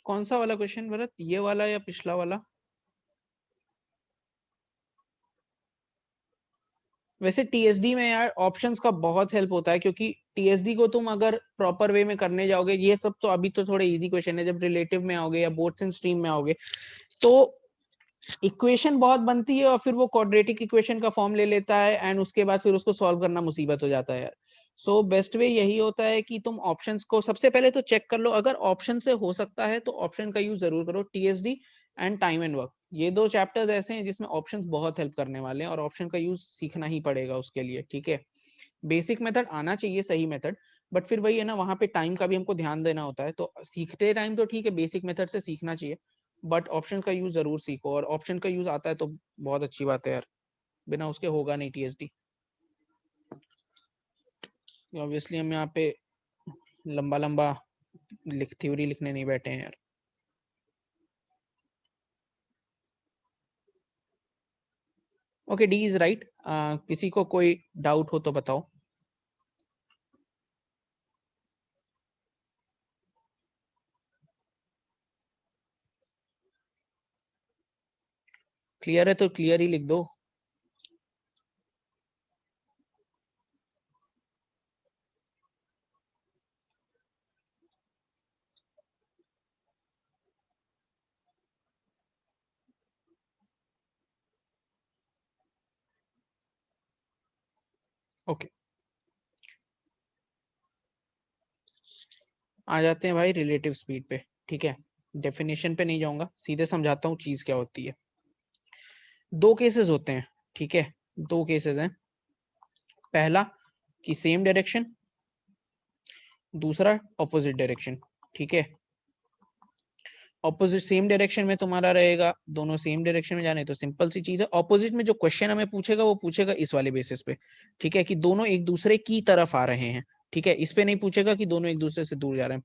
कौन सा वाला क्वेश्चन भरत, ये वाला या पिछला वाला? वैसे टीएसडी में यार ऑप्शंस का बहुत हेल्प होता है, क्योंकि टीएसडी को तुम अगर प्रॉपर वे में करने जाओगे, ये सब तो अभी तो थोड़े इजी क्वेश्चन है, जब रिलेटिव में आओगे या बोर्ड्स एंड स्ट्रीम में आओगे तो इक्वेशन बहुत बनती है और फिर वो क्वाड्रेटिक इक्वेशन का फॉर्म ले लेता है एंड उसके बाद फिर उसको सॉल्व करना मुसीबत हो जाता है यार। सो बेस्ट वे यही होता है कि तुम ऑप्शंस को सबसे पहले तो चेक कर लो, अगर ऑप्शन से हो सकता है तो ऑप्शन का यूज जरूर करो। TSD and time and work, ये दो चैप्टर्स ऐसे हैं जिसमें ऑप्शंस बहुत हेल्प करने वाले हैं और ऑप्शन का यूज सीखना ही पड़ेगा उसके लिए, ठीक है। बेसिक मेथड आना चाहिए, सही मेथड, बट फिर वही है ना, वहां पे टाइम का भी हमको ध्यान देना होता है, तो सीखते टाइम तो ठीक है बेसिक मेथड से सीखना चाहिए, बट ऑप्शन का यूज जरूर सीखो, और ऑप्शन का यूज आता है तो बहुत अच्छी बात है यार, बिना उसके होगा नहीं टीएसडी। ऑब्वियसली हम यहाँ पे लंबा लंबा थ्योरी लिखने नहीं बैठे हैं यार। Okay, D is right. किसी को कोई डाउट हो तो बताओ। क्लियर है तो क्लियर ही लिख दो। ओके, आ जाते हैं भाई रिलेटिव स्पीड पे, ठीक है। डेफिनेशन पे नहीं जाऊंगा, सीधे समझाता हूँ चीज क्या होती है। दो केसेस होते हैं, ठीक है, दो केसेस हैं। पहला कि सेम डायरेक्शन, दूसरा ऑपोजिट डायरेक्शन, ठीक है। ऑपोजिट सेम डायरेक्शन में तुम्हारा रहेगा दोनों सेम डायरेक्शन में जाने, तो सिंपल सी चीज है। ऑपोजिट में जो क्वेश्चन हमें पूछेगा वो पूछेगा इस वाले बेसिस पे, ठीक है, कि दोनों एक दूसरे की तरफ आ रहे हैं, ठीक है। इस पे नहीं पूछेगा कि दोनों एक दूसरे से दूर जा रहे हैं,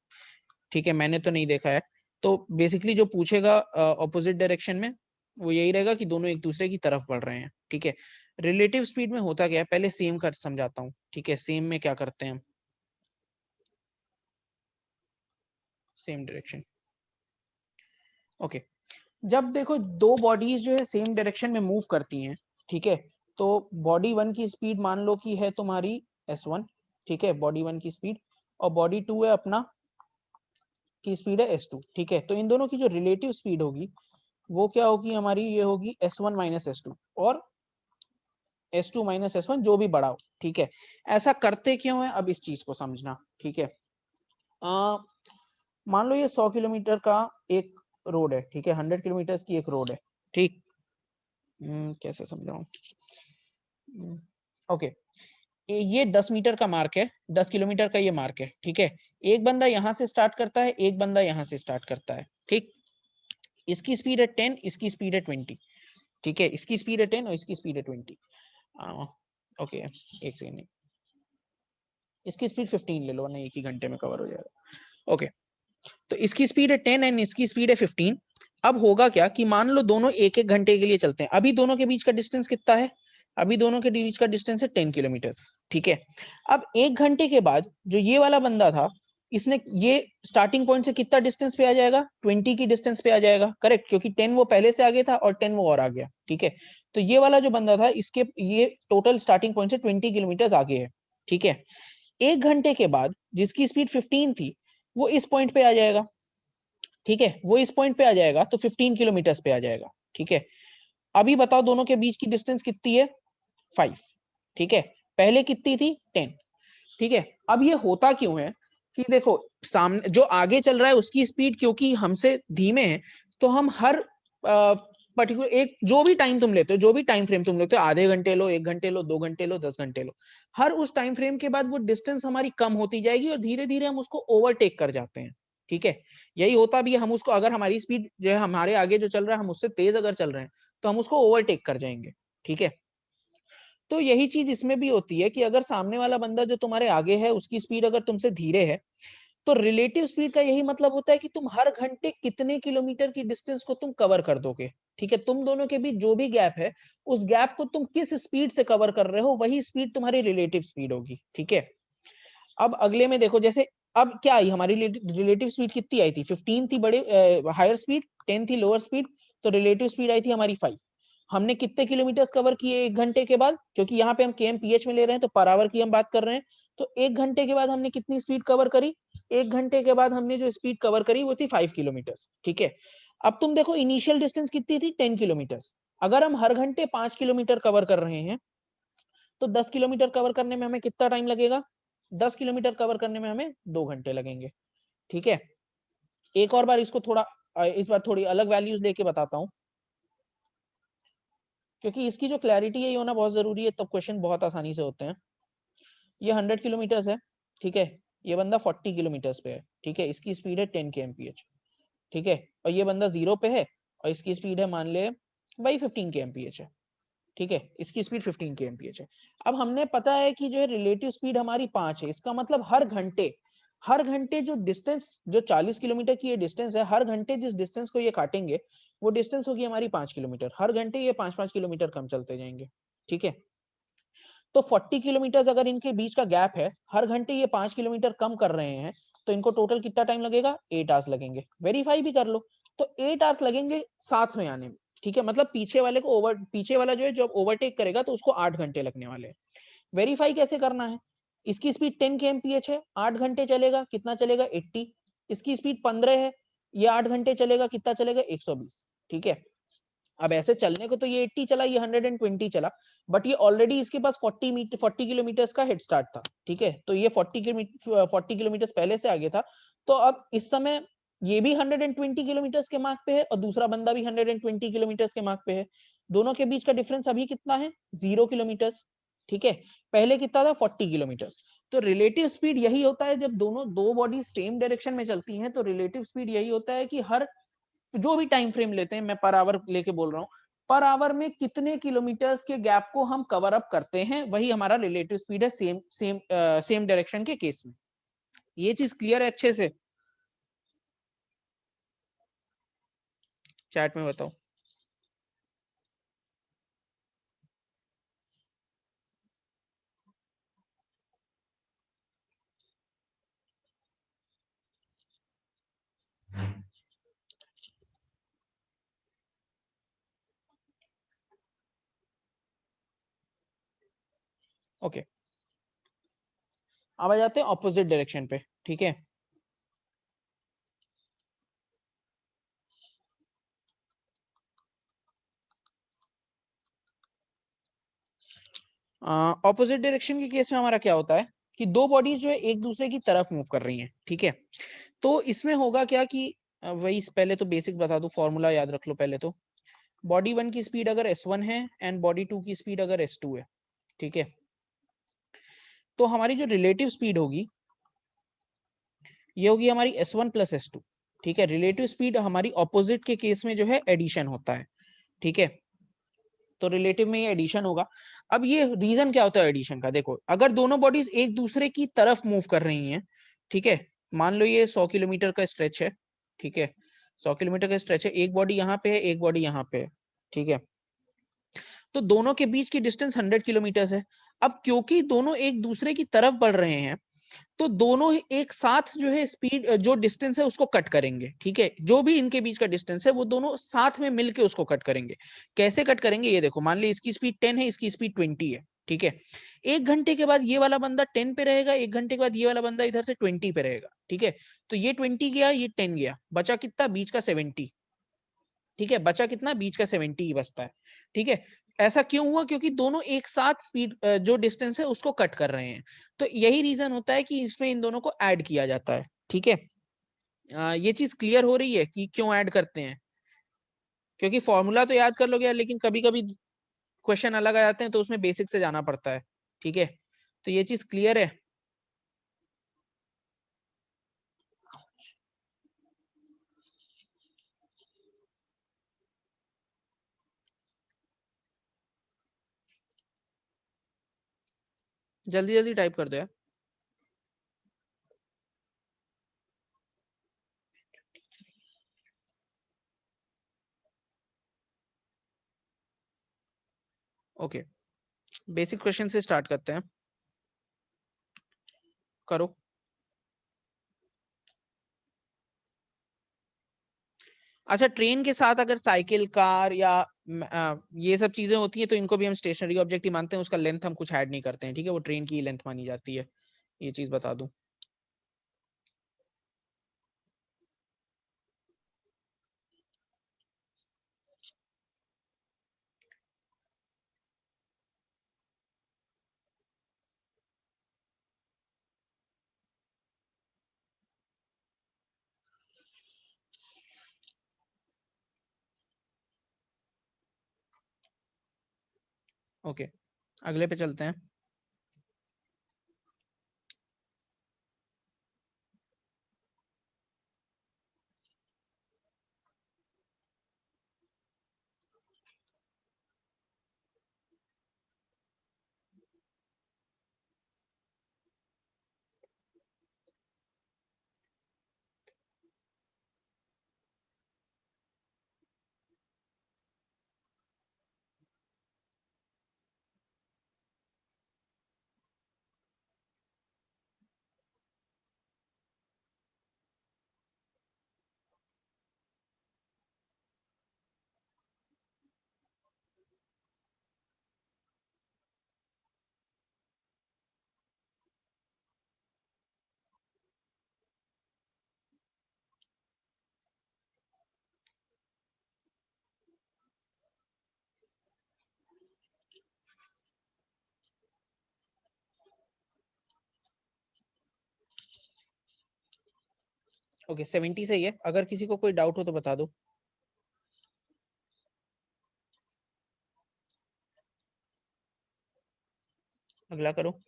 ठीक है, मैंने तो नहीं देखा है। तो बेसिकली जो पूछेगा ऑपोजिट डायरेक्शन में वो यही रहेगा कि दोनों एक दूसरे की तरफ बढ़ रहे हैं, ठीक है। रिलेटिव स्पीड में होता क्या है, पहले सेम कर समझाता हूँ, ठीक है। सेम में क्या करते हैं हम, सेम डायरेक्शन, ओके। जब देखो दो बॉडीज जो है सेम डायरेक्शन में मूव करती हैं, ठीक है, तो बॉडी वन की स्पीड मान लो कि है तुम्हारी s1, ठीक है, बॉडी वन की स्पीड, और बॉडी टू है अपना की स्पीड है s2, ठीक है। तो इन दोनों की जो रिलेटिव स्पीड होगी वो क्या होगी हमारी, ये होगी s1 माइनस s2, और s2 माइनस s1 जो भी बड़ा हो, ठीक है। ऐसा करते क्यों है, अब इस चीज को समझना, ठीक है। मान लो ये 100 किलोमीटर का एक रोड है, ठीक है, 100 किलोमीटर की एक रोड है, ठीक। कैसे समझाऊं, ओके। ये 10 मीटर का मार्क है, 10 किलोमीटर का ये मार्क है, ठीक है। एक बंदा यहां से स्टार्ट करता है, एक बंदा यहां से स्टार्ट करता है, ठीक। इसकी स्पीड है 10, इसकी स्पीड है 20, ठीक है। इसकी स्पीड है 10 और इसकी स्पीड है 20। ओके, एक सेकेंड, इसकी स्पीड 15 ले लो, नहीं एक ही घंटे में कवर हो जाएगा, ओके। तो इसकी स्पीड है 10 एंड इसकी स्पीड है 15। अब होगा क्या कि मान लो दोनों एक एक घंटे के लिए चलते हैं, अभी दोनों के बीच का डिस्टेंस कितना है, अभी दोनों के बीच का डिस्टेंस है 10 किलोमीटर, ठीक है। अब एक घंटे के बाद जो ये वाला बंदा था, इसने ये स्टार्टिंग पॉइंट से कितना डिस्टेंस पे आ जाएगा, 20 की डिस्टेंस पे आ जाएगा, करेक्ट, क्योंकि 10 वो पहले से आगे था और 10 वो और आ गया, ठीक है। तो ये वाला जो बंदा था इसके ये टोटल स्टार्टिंग पॉइंट से 20 किलोमीटर आगे है, ठीक है। एक घंटे के बाद जिसकी स्पीड 15 थी वो इस पॉइंट पे आ जाएगा, ठीक है, वो इस पॉइंट पे आ जाएगा तो 15 किलोमीटर पे आ जाएगा, ठीक है। अभी बताओ दोनों के बीच की डिस्टेंस कितनी है, 5, ठीक है। पहले कितनी थी, 10, ठीक है। अब ये होता क्यों है कि देखो सामने जो आगे चल रहा है उसकी स्पीड क्योंकि हमसे धीमे है, तो हम हर पर्टिकुलर एक जो भी टाइम तुम लेते हो, जो भी टाइम फ्रेम तुम लेते हो, आधे घंटे लो, 1 घंटे लो, 2 घंटे लो, 10 घंटे लो, हर उस टाइम फ्रेम के बाद वो डिस्टेंस हमारी कम होती जाएगी और धीरे धीरे हम उसको ओवरटेक कर जाते हैं, ठीक है। यही होता भी है, हम उसको अगर हमारी स्पीड जो है हमारे आगे जो चल रहा है हम उससे तेज अगर चल रहे हैं तो हम उसको ओवरटेक कर जाएंगे, ठीक है। तो यही चीज इसमें भी होती है कि अगर सामने वाला बंदा जो तुम्हारे आगे है उसकी स्पीड अगर तुमसे धीरे है, तो रिलेटिव स्पीड का यही मतलब होता है कि तुम हर घंटे कितने किलोमीटर की डिस्टेंस को तुम कवर कर दोगे, ठीक है। तुम दोनों के बीच जो भी गैप है उस गैप को तुम किस स्पीड से कवर कर रहे हो वही स्पीड तुम्हारी रिलेटिव स्पीड होगी, ठीक है। अब अगले में देखो, जैसे अब क्या आई हमारी रिलेटिव स्पीड कितनी आई थी? 15 थी बड़े हायर स्पीड, 10 थी लोअर स्पीड, तो रिलेटिव स्पीड आई थी हमारी 5। हमने कितने किलोमीटर्स कवर किए 1 घंटे के बाद? क्योंकि यहाँ पे हम kmph में ले रहे हैं तो पर आवर की हम बात कर रहे हैं। तो 1 घंटे के बाद हमने कितनी स्पीड कवर करी? 1 घंटे के बाद हमने जो स्पीड कवर करी वो थी 5 किलोमीटर्स। ठीक है, अब तुम देखो इनिशियल डिस्टेंस कितनी थी? 10 किलोमीटर्स। अगर हम हर घंटे 5 किलोमीटर कवर कर रहे हैं तो 10 किलोमीटर कवर करने में हमें कितना टाइम लगेगा? 10 किलोमीटर कवर करने में हमें 2 घंटे लगेंगे। ठीक है, एक और बार इसको थोड़ा इस बार थोड़ी अलग वैल्यूज लेके बताता हूं, क्योंकि इसकी जो क्लैरिटी है ये होना बहुत जरूरी है, तब क्वेश्चन बहुत आसानी से होते हैं। ये 100 किलोमीटर्स है, ठीक है, ये बंदा 40 किलोमीटर्स पे है, ठीक है, इसकी स्पीड है 10 kmph, ठीक है, और ये बंदा 0 पे है और इसकी स्पीड है मान ले भाई 15 kmph है, ठीक है, इसकी स्पीड 15 kmph है। अब हमने पता है कि जो है रिलेटिव स्पीड हमारी 5 है, इसका मतलब हर घंटे जो डिस्टेंस, जो 40 किलोमीटर की ये डिस्टेंस है, हर घंटे जिस डिस्टेंस को ये काटेंगे वो डिस्टेंस होगी हमारी 5 किलोमीटर। हर घंटे ये 5-5 किलोमीटर कम चलते जाएंगे। ठीक है, तो 40 किलोमीटर अगर इनके बीच का गैप है, हर घंटे ये 5 किलोमीटर कम कर रहे हैं, तो इनको टोटल कितना टाइम लगेगा? 8 आवर्स लगेंगे। वेरीफाई भी कर लो, तो 8 आवर्स लगेंगे साथ में आने में। ठीक है, मतलब पीछे वाला जो है जब ओवरटेक करेगा तो उसको 8 घंटे लगने वाले हैं। वेरीफाई कैसे करना है? इसकी स्पीड 10 kmph है, 8 घंटे चलेगा, कितना चलेगा? 80। इसकी स्पीड 15 है, ये 8 घंटे चलेगा, कितना चलेगा? 120। ठीक है, अब ऐसे चलने को तो ये 80 चला, ये 120 चला, बट ये ऑलरेडी इसके पास 40 किलोमीटर का हेड स्टार्ट था। ठीक है, तो ये 40 किलोमीटर पहले से आगे था। तो अब इस समय ये भी 120 किलोमीटर के मार्क पे है और दूसरा बंदा भी 120 किलोमीटर के मार्क पे है। दोनों के बीच का डिफरेंस अभी कितना है? 0 किलोमीटर। ठीक है, पहले कितना था? 40 किलोमीटर। तो रिलेटिव स्पीड यही होता है जब दो बॉडी सेम डायरेक्शन में चलती हैं, तो रिलेटिव स्पीड यही होता है कि हर जो भी टाइम फ्रेम लेते हैं, मैं पर आवर लेके बोल रहा हूँ, पर आवर में कितने किलोमीटर्स के गैप को हम कवर अप करते हैं, वही हमारा रिलेटिव स्पीड है सेम डायरेक्शन के केस में। ये चीज क्लियर है अच्छे से? चैट में बताओ। ओके, अब आ जाते हैं ऑपोजिट डायरेक्शन पे। ठीक है, ऑपोजिट डायरेक्शन के केस में हमारा क्या होता है कि दो बॉडीज जो है एक दूसरे की तरफ मूव कर रही हैं। ठीक है, तो इसमें होगा क्या कि वही पहले तो बेसिक बता दो, फॉर्मूला याद रख लो पहले तो। बॉडी 1 की स्पीड अगर s1 है एंड बॉडी 2 की स्पीड अगर s2 है, ठीक है, तो हमारी जो रिलेटिव स्पीड होगी ये होगी हमारी s1 प्लस s2। ठीक है, रिलेटिव स्पीड हमारी ऑपोजिट के केस में जो है एडिशन होता है। ठीक है, तो रिलेटिव में ये एडिशन होगा। अब ये रीजन क्या होता है एडिशन का? देखो, अगर दोनों बॉडीज एक दूसरे की तरफ मूव कर रही हैं, ठीक है, मान लो ये 100 किलोमीटर का स्ट्रेच है। ठीक है, 100 किलोमीटर का स्ट्रेच है, एक बॉडी यहाँ पे है, एक बॉडी यहाँ पे है। ठीक है, तो दोनों के बीच की डिस्टेंस 100 किलोमीटर है। अब क्योंकि दोनों एक दूसरे की तरफ बढ़ रहे हैं, तो दोनों एक साथ जो है स्पीड, जो डिस्टेंस है उसको कट करेंगे। ठीक है, जो भी इनके बीच का डिस्टेंस है वो दोनों साथ में मिलके उसको कट करेंगे। कैसे कट करेंगे ये देखो, मान ली इसकी स्पीड 10 है, इसकी स्पीड 20 है। ठीक है, 1 घंटे के बाद ये वाला बंदा 10 पे रहेगा, 1 घंटे के बाद ये वाला बंदा इधर से 20 पे रहेगा। ठीक है, तो ये 20 गया, ये 10 गया, बचा कितना? बीच का 70। ठीक है, बचा कितना? बीच का 70 ही बचता है। ठीक है, ऐसा क्यों हुआ? क्योंकि दोनों एक साथ स्पीड, जो डिस्टेंस है उसको कट कर रहे हैं। तो यही रीजन होता है कि इसमें इन दोनों को ऐड किया जाता है। ठीक है, ये चीज क्लियर हो रही है कि क्यों ऐड करते हैं? क्योंकि फॉर्मूला तो याद कर लोगे यार, लेकिन कभी कभी क्वेश्चन अलग आ जाते हैं तो उसमें बेसिक से जाना पड़ता है। ठीक है, तो ये चीज क्लियर है? जल्दी जल्दी टाइप कर दो यार। ओके, बेसिक क्वेश्चन से स्टार्ट करते हैं। करो। अच्छा, ट्रेन के साथ अगर साइकिल, कार या ये सब चीजें होती हैं तो इनको भी हम स्टेशनरी ऑब्जेक्ट ही मानते हैं, उसका लेंथ हम कुछ ऐड नहीं करते हैं, ठीक है, वो ट्रेन की लेंथ मानी जाती है, ये चीज बता दूं। ओके, अगले पे चलते हैं। ओके, 70 सही है, अगर किसी को कोई डाउट हो तो बता दो। अगला करो।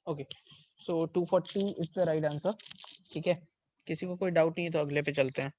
Okay, so 240 is the right answer, ठीक है, किसी को कोई डाउट नहीं है तो अगले पे चलते हैं।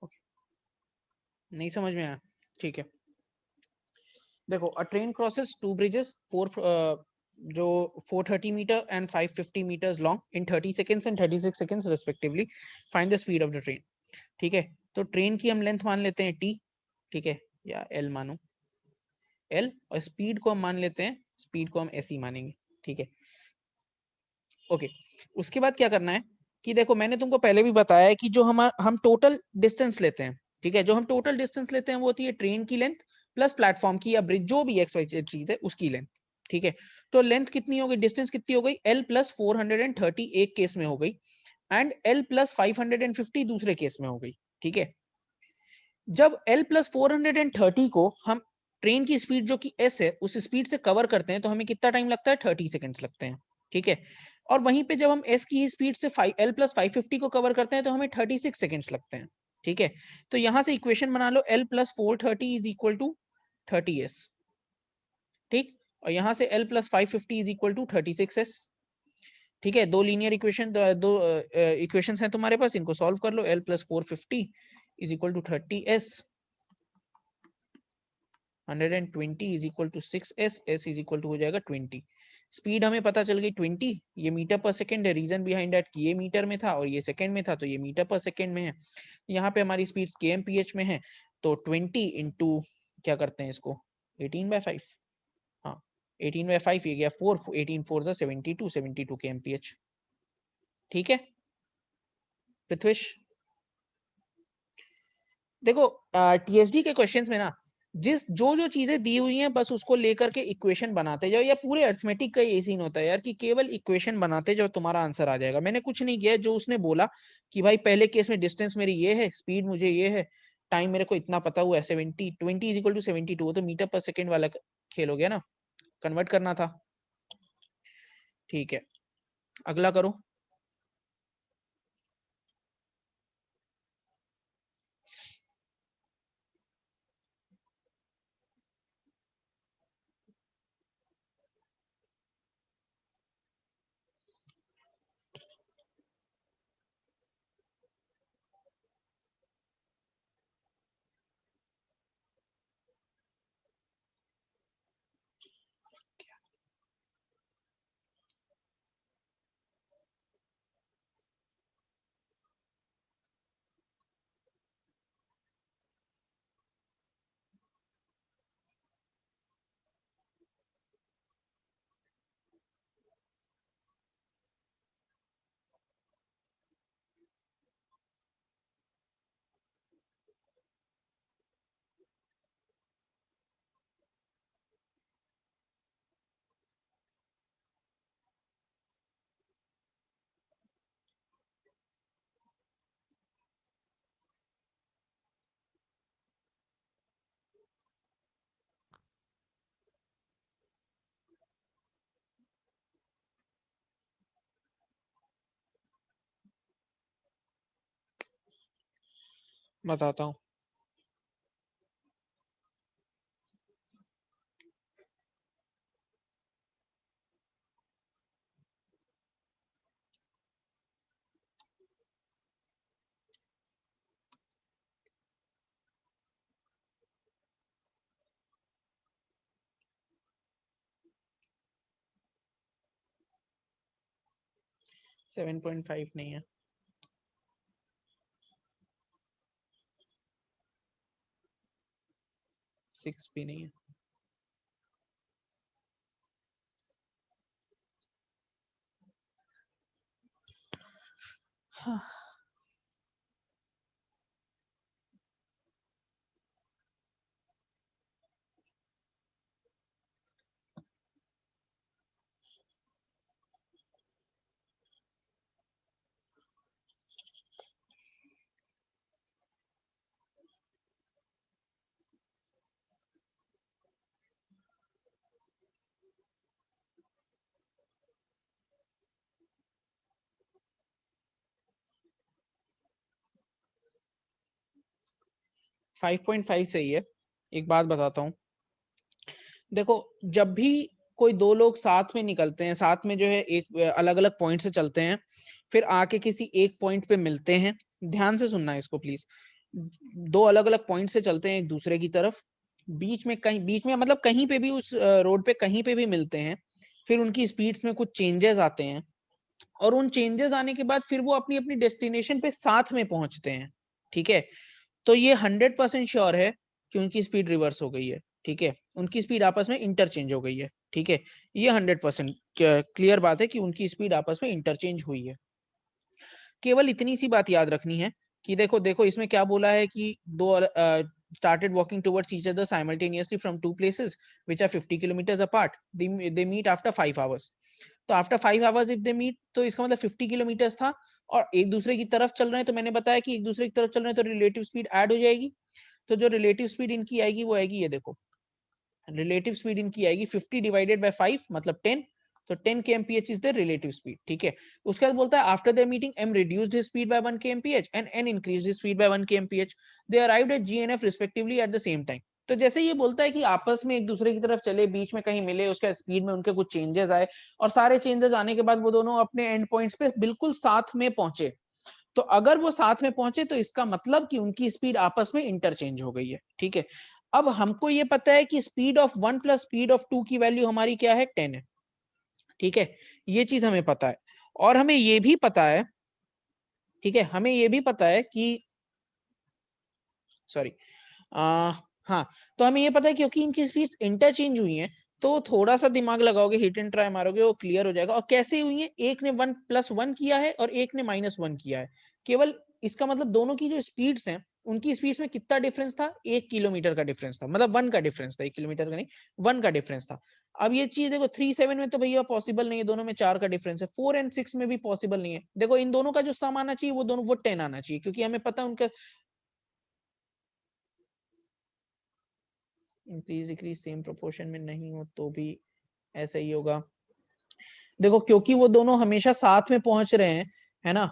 ओके, नहीं समझ में आया, ठीक है। देखो, a train crosses two bridges for जो 430 metre and 550 metres long in 30 seconds and 36 seconds respectively, find the speed of the train, ठीक है। तो ट्रेन की हम लेंथ मान लेते हैं टी, ठीक है, या एल मानो, एल, और स्पीड को हम मान लेते हैं, स्पीड को हम एस ही मानेंगे, ठीक है। ओके, उसके बाद क्या करना है कि देखो, मैंने तुमको पहले भी बताया है कि जो हम टोटल डिस्टेंस लेते हैं, ठीक है, जो हम टोटल डिस्टेंस लेते हैं वो होती है ट्रेन की लेंथ प्लस प्लेटफॉर्म की या ब्रिज जो भी एक्स वाई जेड चीज है उसकी लेंथ, ठीक है। तो लेंथ कितनी हो गई, डिस्टेंस कितनी हो गई, एल प्लस 430 एक केस में हो गई एंड एल प्लस 550 दूसरे केस में हो गई, ठीक है। जब L प्लस 430 को हम ट्रेन की स्पीड जो कि s है उस स्पीड से कवर करते हैं तो हमें कितना टाइम लगता है, 30 सेकंड्स लगते हैं, ठीक है। और वहीं पे जब हम s की स्पीड से l+550 को कवर करते हैं तो हमें 36 सेकंड्स लगते हैं, ठीक है। तो यहां से इक्वेशन बना लो l+430 is equal to 30s, ठीक। और यहां से l+550 is equal to 36s, ठीक है। दो लीनियर इक्वेशन, दो इक्वेशंस हैं तुम्हारे पास, इनको सॉल्व कर लो। l+450 is equal to 30s, 120 is equal to 6s, s is equal to हो जाएगा 20। स्पीड हमें पता चल गई 20, ये मीटर पर सेकंड है। रीजन बिहाइंड दैट कि ये मीटर में था और ये सेकंड में था, तो ये मीटर पर सेकंड में है। यहाँ पे हमारी स्पीड kmph में है, तो 20 इंटू क्या करते हैं इसको, 18/5, हाँ 18/5, ये गया 4, 18 4 72, 72 kmph, ठीक है पृथ्वीश। देखो टीएसडी के क्वेश्चंस में ना जो जो चीजें दी हुई हैं बस उसको लेकर के इक्वेशन बनाते जाओ, या पूरे अरिथमेटिक का यही सीन होता है यार कि केवल इक्वेशन बनाते जाओ, तुम्हारा आंसर आ जाएगा। मैंने कुछ नहीं किया, जो उसने बोला कि भाई पहले केस में डिस्टेंस मेरी ये है, स्पीड मुझे ये है, टाइम मेरे को इतना पता हुआ है 70, 20 इज इक्वल टू 72, तो मीटर पर सेकेंड वाला खेल हो गया ना, कन्वर्ट करना था, ठीक है। अगला करो। बताता हूँ। 7.5 नहीं है, 6 भी नहीं है। हाँ। 5.5 सही है। एक बात बताता हूँ, देखो जब भी कोई दो लोग साथ में निकलते हैं, साथ में जो है एक अलग अलग पॉइंट से चलते हैं, फिर आके किसी एक पॉइंट पे मिलते हैं, ध्यान से सुनना है इसको प्लीज। दो अलग अलग पॉइंट से चलते हैं एक दूसरे की तरफ, बीच में मतलब कहीं पे भी उस रोड पे कहीं पे भी मिलते हैं, फिर उनकी स्पीड्स में कुछ चेंजेस आते हैं, और उन चेंजेस आने के बाद फिर वो अपनी अपनी डेस्टिनेशन पे साथ में पहुंचते हैं, ठीक है। तो ये 100% श्योर है कि उनकी स्पीड रिवर्स हो गई है, ठीक है, उनकी स्पीड आपस में इंटरचेंज हो गई है, ठीक है। ये 100% क्लियर बात है कि उनकी स्पीड आपस में इंटरचेंज हुई है। केवल इतनी सी बात याद रखनी है कि देखो देखो इसमें क्या बोला है कि दो started walking towards each other simultaneously from two places which are 50 kilometers apart, they meet after 5 hours। तो after 5 hours if they meet, तो इसका मतलब 50 किलोमीटर्स था, और एक दूसरे की तरफ चल रहे हैं, तो मैंने बताया कि एक दूसरे की तरफ चल रहे हैं तो रिलेटिव स्पीड ऐड हो जाएगी। तो जो रिलेटिव स्पीड इनकी आएगी वो आएगी, ये देखो रिलेटिव स्पीड इनकी आएगी 50 डिवाइडेड बाय 5 मतलब 10, तो 10 kmph is the relative speed, ठीक है। उसके बाद बोलता है after the meeting m reduced his speed by 1 kmph and n increased his speed by 1 kmph, they arrived at g and f respectively at the same time। तो जैसे ये बोलता है कि आपस में एक दूसरे की तरफ चले, बीच में कहीं मिले, उसके स्पीड में उनके कुछ चेंजेस आए, और सारे चेंजेस आने के बाद वो दोनों अपने एंड पॉइंट्स पे बिल्कुल साथ में पहुंचे, तो अगर वो साथ में पहुंचे तो इसका मतलब कि उनकी स्पीड आपस में इंटरचेंज हो गई है, ठीक है। अब हमको ये पता है कि speed of 1 plus speed of 2 की वैल्यू हमारी क्या है, 10 है, ठीक है। ये चीज हमें पता है, और हमें ये भी पता है, ठीक है, हमें ये भी पता है कि सॉरी हाँ, तो हमें ये पता है क्योंकि इनकी स्पीड्स इंटरचेंज हुई हैं, तो थोड़ा सा दिमाग लगाओगे, हिट एंड ट्राई मारोगे, वो क्लियर हो जाएगा। और कैसे हुई है, एक ने 1+1 किया है और एक ने -1 किया है, केवल इसका मतलब दोनों की जो स्पीड्स हैं, उनकी स्पीड्स में कितना डिफरेंस था, 1 किलोमीटर का डिफरेंस था, मतलब 1 का डिफरेंस था, 1 किलोमीटर का नहीं, 1 का डिफरेंस था। अब ये चीज देखो 3-7 में तो भैया पॉसिबल नहीं है, दोनों में 4 का डिफरेंस है, 4 एंड 6 में भी पॉसिबल नहीं है। देखो इन दोनों का जो सम आना चाहिए वो दोनों वो 10 आना चाहिए, क्योंकि हमें पता है उनका इंक्रीज डिक्रीज सेम प्रोपोर्शन में नहीं हो तो भी ऐसा ही होगा। देखो क्योंकि वो दोनों हमेशा साथ में पहुंच रहे हैं, है ना,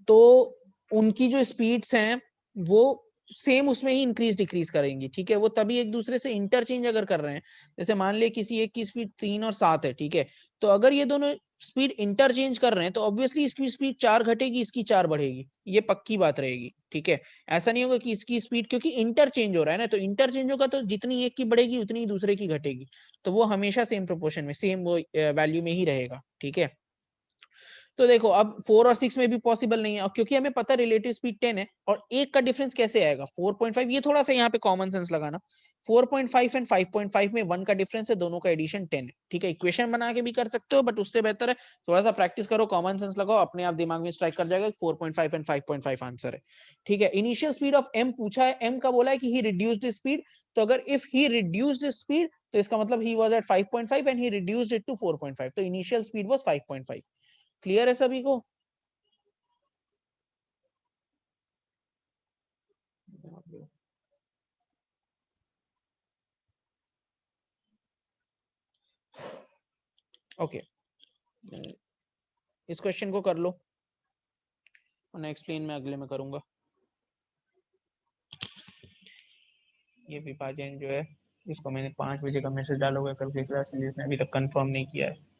तो उनकी जो स्पीड्स हैं वो सेम उसमें ही इंक्रीज डिक्रीज करेंगी, ठीक है। वो तभी एक दूसरे से इंटरचेंज अगर कर रहे हैं, जैसे मान लिया किसी एक की स्पीड 3 और 7 है, ठीक है, तो अगर ये दोनों स्पीड इंटरचेंज कर रहे हैं तो ऑब्वियसली इसकी स्पीड 4 घटेगी, इसकी 4 बढ़ेगी, ये पक्की बात रहेगी, ठीक है। ऐसा नहीं होगा कि इसकी स्पीड, क्योंकि इंटरचेंज हो रहा है ना, तो इंटरचेंज होगा तो जितनी एक की बढ़ेगी उतनी ही दूसरे की घटेगी, तो वो हमेशा सेम प्रोपोर्शन में, सेम वो वैल्यू में ही रहेगा, ठीक है। तो देखो अब 4 और 6 में भी पॉसिबल नहीं है, और क्योंकि हमें पता रिलेटिव स्पीड 10 है, और एक का डिफरेंस कैसे आएगा 4.5, ये थोड़ा सा यहाँ पे कॉमन सेंस लगाना, 4.5 एंड 5.5 में 1 का डिफरेंस है, दोनों का एडिशन 10 है, ठीक है। इक्वेशन बना के भी कर सकते हो, बट उससे बेहतर है थोड़ा सा प्रैक्टिस करो, कॉमन सेंस लगाओ, अपने आप दिमाग में स्ट्राइक कर जाएगा 4.5 एंड 5.5 आंसर है, ठीक है। इनिशियल स्पीड ऑफ m पूछा है, m का बोला है कि ही रिड्यूस्ड स्पीड, तो अगर इफ ही रिड्यूस्ड स्पीड तो इसका मतलब he was at 5.5 and he reduced it to 4.5, तो इनिशियल स्पीड वाज 5.5। क्लियर है सभी को? ओके, इस क्वेश्चन को कर लो, और एक्सप्लेन मैं अगले में करूंगा। ये विभाजन जो है, इसको मैंने 5 बजे का मैसेज डाला हुआ है कल के क्लास में, जिसने अभी तक कंफर्म नहीं किया है।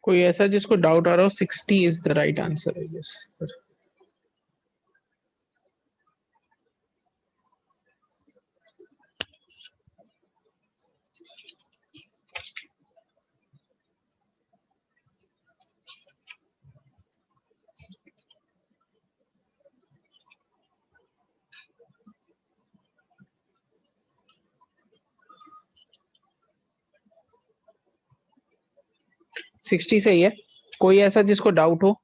कोई ऐसा जिसको डाउट आ रहा हो, 60 इज द राइट आंसर है, यस। 60 सही है। कोई ऐसा जिसको डाउट हो?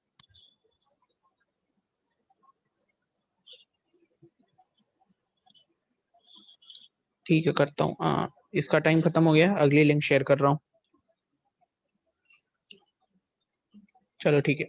ठीक है, करता हूँ। हाँ, इसका टाइम खत्म हो गया, अगली लिंक शेयर कर रहा हूँ। चलो ठीक है।